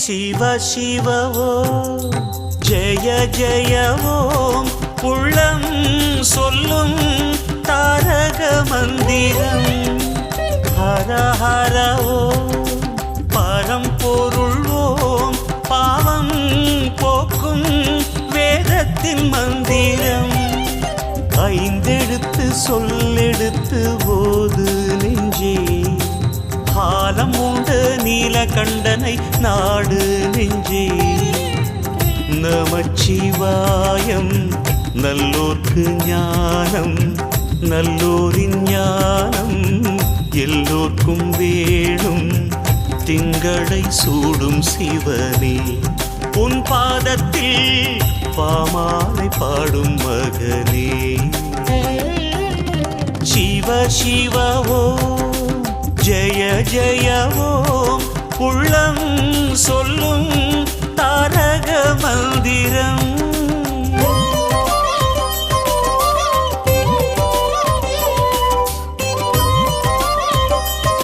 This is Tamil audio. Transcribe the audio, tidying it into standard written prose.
சிவ சிவ ஓம் ஜெய ஜெய ஓம் உள்ளம் சொல்லும் தாரக மந்திரம் ஹர ஹர ஓம் பரம்பொருள் ஓம் பாவம் போக்கும் வேதத்தின் மந்திரம் ஐந்தெழுத்து சொல்லெடுத்து போது நெஞ்சே காலம் உண்டு நீலகண்டனை நாடு நெஞ்சே நமச்சிவாயம் நல்லோர்க்கு ஞானம் நல்லோரின் ஞானம் எல்லோர்க்கும் வேணும் திங்களை சூடும் சிவனே உன் பாதத்தில் பாமாலை பாடும் மகனே சிவ சிவ ஓம் ஜெய ஜெய ஓம் உள்ளம் சொல்லு